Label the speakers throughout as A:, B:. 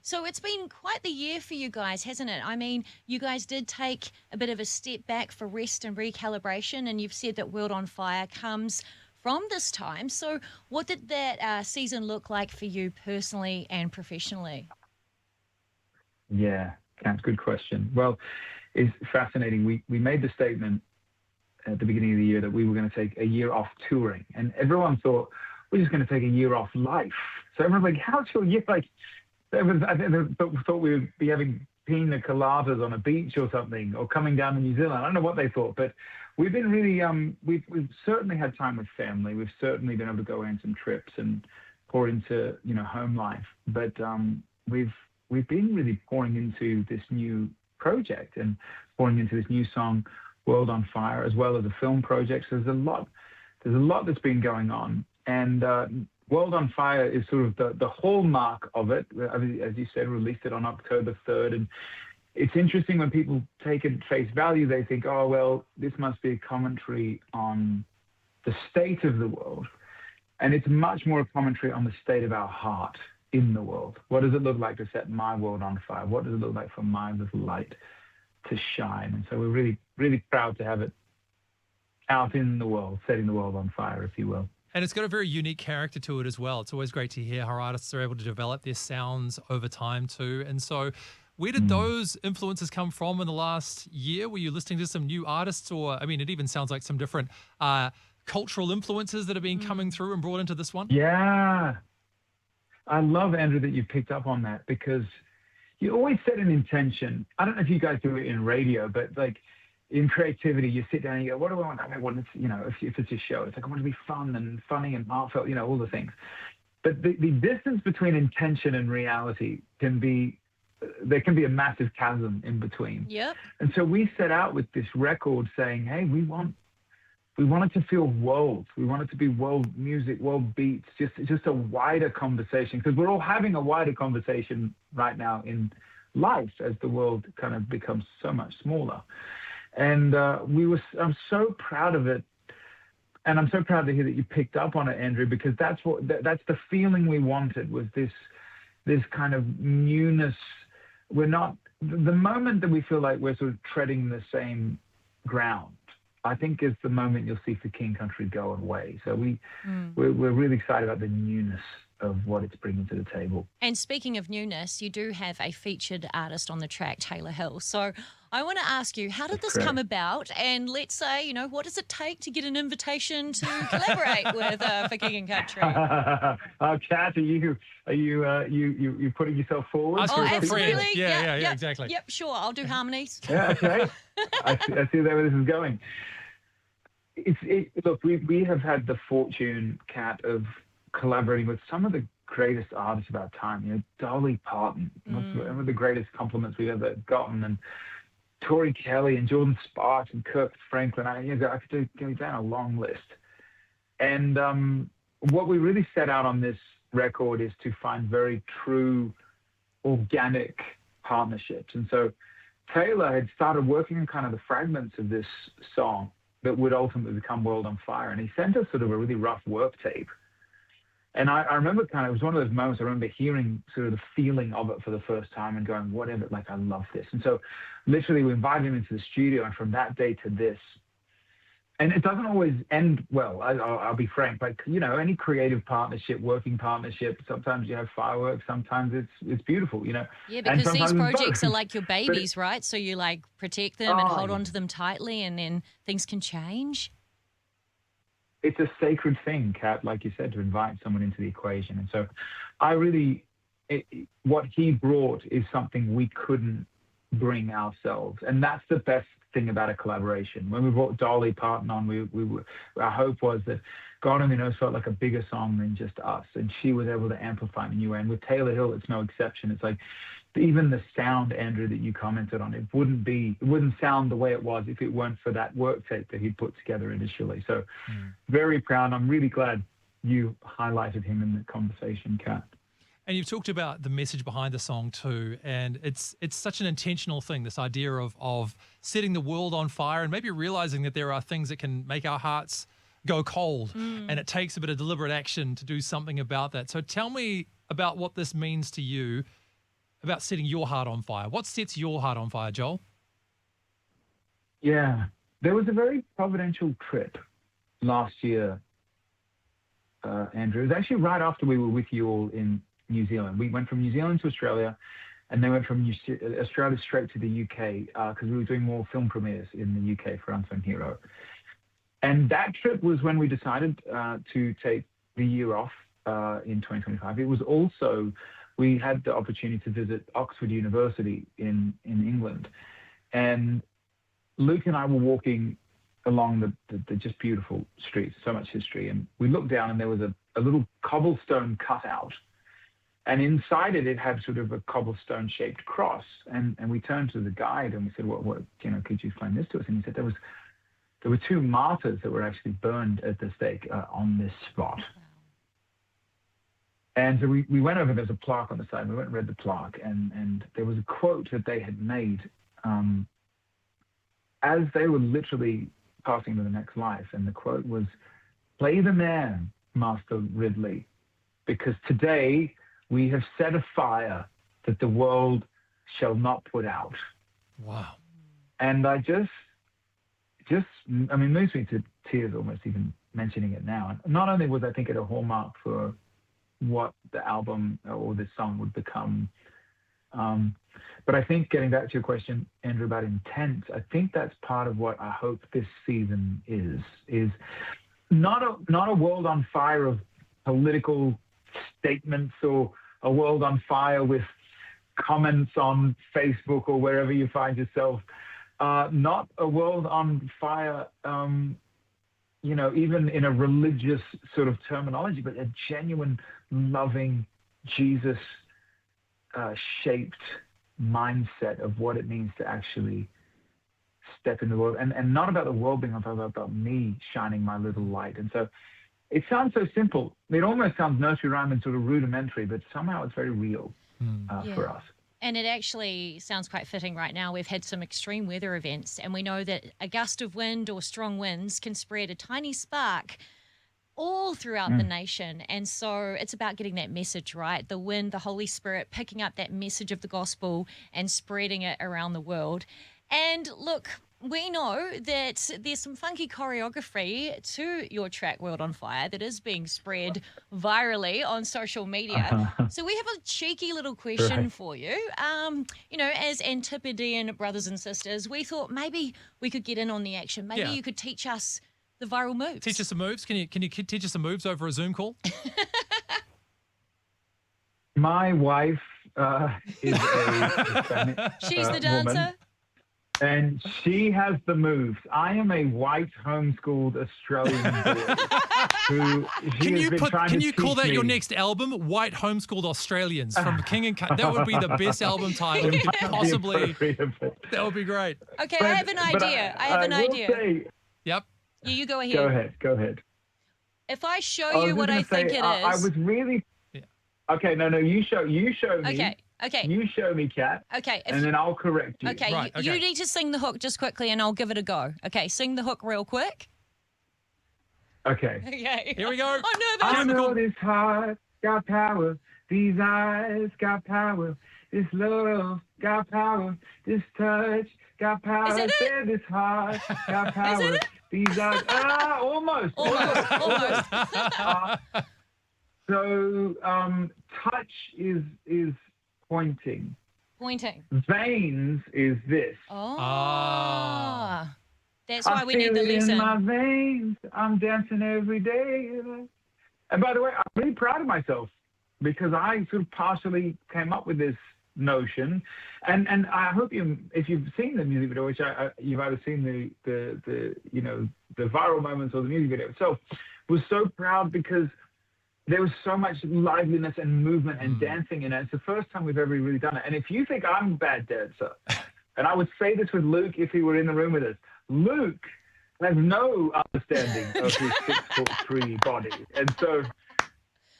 A: So it's been quite the year for you guys, hasn't it? I mean, you guys did take a bit of a step back for rest and recalibration, and you've said that World on Fire comes from this time. So what did that season look like for you personally and professionally?
B: Yeah, Cam's good question. Well, it's fascinating. We made the statement at the beginning of the year that we were going to take a year off touring, and everyone thought we're just going to take a year off life. So everyone's like, "How's your year?" Like, I think they thought we would be having pina coladas on a beach or something, or coming down to New Zealand. I don't know what they thought, but we've been really we've certainly had time with family. We've certainly been able to go on some trips and pour into home life, but we've been really pouring into this new project and pouring into this new song, World on Fire, as well as a film project. So there's a lot that's been going on, and World on Fire is sort of the hallmark of it. As you said, released it on October 3rd, and it's interesting when people take it at face value, they think, oh well, this must be a commentary on the state of the world, and it's much more a commentary on the state of our heart in the world. What does it look like to set my world on fire? What does it look like for my little light to shine? And so we're really, really proud to have it out in the world, setting the world on fire, if you will.
C: And it's got a very unique character to it as well. It's always great to hear how artists are able to develop their sounds over time too. And so where did those influences come from in the last year? Were you listening to some new artists, or, I mean, it even sounds like some different cultural influences that have been coming through and brought into this one?
B: Yeah. I love, Andrew, that you picked up on that, because you always set an intention. I don't know if you guys do it in radio, but like in creativity, you sit down and you go, what do I want? I want it, if it's a show, it's like, I want it to be fun and funny and heartfelt, all the things. But the distance between intention and reality there can be a massive chasm in between.
A: Yep.
B: And so we set out with this record saying, hey, we want it to feel world. We want it to be world music, world beats, just a wider conversation, because we're all having a wider conversation right now in life as the world kind of becomes so much smaller. And I'm so proud of it. And I'm so proud to hear that you picked up on it, Andrew, because that's the feeling we wanted, was this kind of newness. We're not, the moment that we feel like we're sort of treading the same ground, I think is the moment you'll see for King Country go away. So we're really excited about the newness of what it's bringing to the table.
A: And speaking of newness, you do have a featured artist on the track, Taylor Hill. So I want to ask you, how did this come about? And let's say, what does it take to get an invitation to collaborate with for King and Country?
B: Kat, are you putting yourself forward?
C: Ask her for a friend.
A: Absolutely.
C: Yeah, exactly.
A: Yep, sure. I'll do harmonies.
B: Yeah, okay. I see where this is going. Look, we have had the fortune, Kat, of collaborating with some of the greatest artists of our time. Dolly Parton, one of the greatest compliments we've ever gotten, and Tori Kelly and Jordan Sparks and Kirk Franklin. I could go down a long list. And what we really set out on this record is to find very true, organic partnerships. And so Taylor had started working on kind of the fragments of this song that would ultimately become World on Fire. And he sent us sort of a really rough work tape. And I remember it was one of those moments I remember hearing sort of the feeling of it for the first time and going, whatever, like, I love this. And so literally we invited him into the studio, and from that day to this, and it doesn't always end well, I'll be frank, like, any creative partnership, working partnership, sometimes you have fireworks, sometimes it's beautiful,
A: Yeah, because these projects are like your babies, right? So you like protect them and hold on to them tightly, and then things can change.
B: It's a sacred thing, Kat, like you said, to invite someone into the equation. And so what he brought is something we couldn't bring ourselves. And that's the best thing about a collaboration. When we brought Dolly Parton on, our hope was that God Only Knows felt like a bigger song than just us. And she was able to amplify in a new way. And with Taylor Hill, it's no exception. It's like, even the sound, Andrew, that you commented on, it wouldn't sound the way it was if it weren't for that work tape that he put together initially. So very proud. I'm really glad you highlighted him in the conversation, Kat.
C: And you've talked about the message behind the song too, and it's such an intentional thing, this idea of setting the world on fire and maybe realizing that there are things that can make our hearts go cold, and it takes a bit of deliberate action to do something about that. So tell me about what this means to you about setting your heart on fire. What sets your heart on fire, Joel?
B: Yeah, there was a very providential trip last year, Andrew. It was actually right after we were with you all in New Zealand. We went from New Zealand to Australia, and then went from Australia straight to the UK because we were doing more film premieres in the UK for Unsung Hero. And that trip was when we decided to take the year off in 2025. It was also, we had the opportunity to visit Oxford University in England. And Luke and I were walking along the just beautiful streets, so much history. And we looked down and there was a little cobblestone cutout. And inside it had sort of a cobblestone shaped cross. And we turned to the guide and we said, what, could you explain this to us? And he said, there were two martyrs that were actually burned at the stake on this spot. And so we went over, there's a plaque on the side. We went and read the plaque, and there was a quote that they had made as they were literally passing to the next life. And the quote was, "Play the man, Master Ridley, because today we have set a fire that the world shall not put out."
C: Wow.
B: And I moves me to tears almost even mentioning it now. And not only was I think it a hallmark for what the album or this song would become, but I think getting back to your question, Andrew, about intent, I think that's part of what I hope this season is not a world on fire of political statements or a world on fire with comments on Facebook or wherever you find yourself. Not a world on fire, even in a religious sort of terminology, but a genuine, loving, Jesus-shaped mindset of what it means to actually step in the world. And not about the world being on fire, but about me shining my little light. And so it sounds so simple. It almost sounds nursery rhyme and sort of rudimentary, but somehow it's very real for us.
A: And it actually sounds quite fitting right now. We've had some extreme weather events, and we know that a gust of wind or strong winds can spread a tiny spark all throughout the nation. And so it's about getting that message, right? The wind, the Holy Spirit, picking up that message of the gospel and spreading it around the world. And look, we know that there's some funky choreography to your track World on Fire that is being spread virally on social media. So we have a cheeky little question for you. As Antipodean brothers and sisters, we thought maybe we could get in on the action. Maybe you could teach us the viral moves.
C: Teach us some moves. Can you teach us some moves over a Zoom call?
B: My wife is a Hispanic
A: She's the dancer.
B: woman. And she has the moves. I am a white homeschooled Australian boy who
C: Can you call that your next album? White Homeschooled Australians from King and Cut. That would be the best album title you could possibly. That would be great.
A: Okay, I have an idea. I have an idea.
C: Yep.
A: You go ahead.
B: Go ahead.
A: If I show you what I think it is.
B: I was really. Yeah. Okay, no, you show me.
A: Okay.
B: You show me, Kat.
A: Okay.
B: And then I'll correct you.
A: Okay,
C: right,
A: you need to sing the hook just quickly and I'll give it a go. Okay, sing the hook real quick.
B: Okay.
A: Okay.
C: Here we go.
A: Oh,
B: I
A: nervous.
B: know this heart got power. These eyes got power. This love got power. This touch got power.
A: Is it it?
B: This heart got power.
A: Is it it?
B: These eyes. Almost.
A: Almost.
B: So touch is pointing. Veins is this.
A: Oh. That's why we need the
B: I feel it
A: lesson.
B: in my veins. I'm dancing every day. And by the way, I'm really proud of myself because I sort of partially came up with this notion. And I hope if you've seen the music video, which you've either seen the viral moments or the music video itself, was so proud because there was so much liveliness and movement and dancing in it. It's the first time we've ever really done it. And if you think I'm a bad dancer, and I would say this with Luke if he were in the room with us, Luke has no understanding of his 6'3" body. And so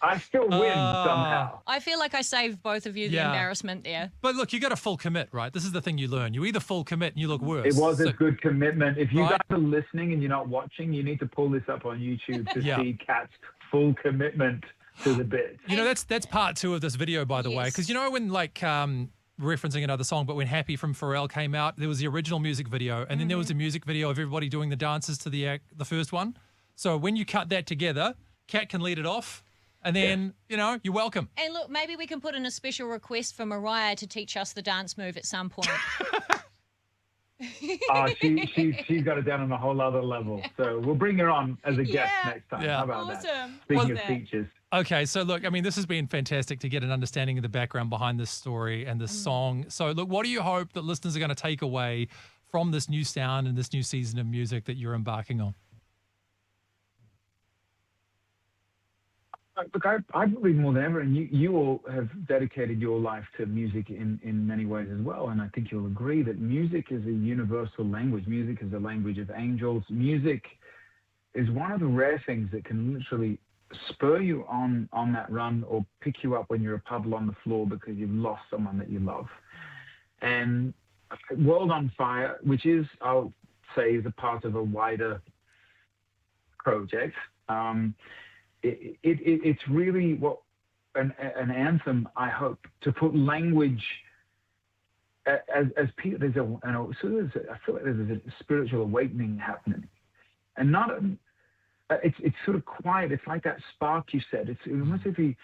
B: I still win somehow.
A: I feel like I saved both of you the embarrassment there.
C: But look, you got to full commit, right? This is the thing you learn. You either full commit and you look worse.
B: It was a good commitment. If you guys are listening and you're not watching, you need to pull this up on YouTube to see Kat's full commitment to the bit.
C: You know, that's part 2 of this video, by the way,
A: Yes.
C: because you know when referencing another song, but when Happy from Pharrell came out, there was the original music video, and then there was a music video of everybody doing the dances to the first one. So when you cut that together, Kat can lead it off, and then, you know, you're welcome.
A: And look, maybe we can put in a special request for Mariah to teach us the dance move at some point.
B: She's got it down on a whole other level. So we'll bring her on as a guest next time.
C: Yeah.
B: How about
A: Awesome.
B: that? Speaking of
A: Love that.
B: features.
C: Okay, so look, I mean, this has been fantastic to get an understanding of the background behind this story and this song. So look, what do you hope that listeners are going to take away from this new sound and this new season of music that you're embarking on?
B: Look, I believe more than ever, and you all have dedicated your life to music in many ways as well, and I think you'll agree that music is a universal language. Music is a language of angels. Music is one of the rare things that can literally spur you on that run or pick you up when you're a puddle on the floor because you've lost someone that you love. And World on Fire, which is, I'll say, is a part of a wider project, it's really what an anthem, I hope, to put language as people. I feel like there's a spiritual awakening happening, and not it's sort of quiet. It's like that spark you said. It's almost if you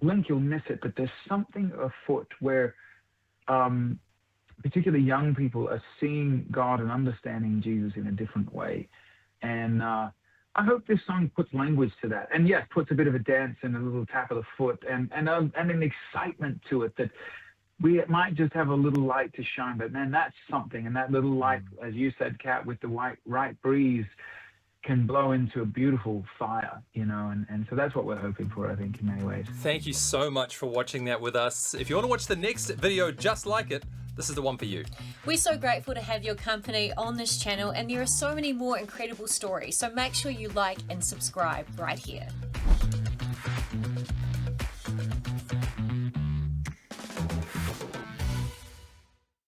B: blink, you'll miss it. But there's something afoot where, particularly young people are seeing God and understanding Jesus in a different way, and I hope this song puts language to that, and yes, puts a bit of a dance and a little tap of the foot, and an excitement to it that we might just have a little light to shine, but man, that's something, and that little light, as you said, Kat, with the right breeze, can blow into a beautiful fire, you know, and so that's what we're hoping for, I think, in many ways.
D: Thank you so much for watching that with us. If you want to watch the next video just like it, this is the one for you.
A: We're so grateful to have your company on this channel, and there are so many more incredible stories. So make sure you like and subscribe right here.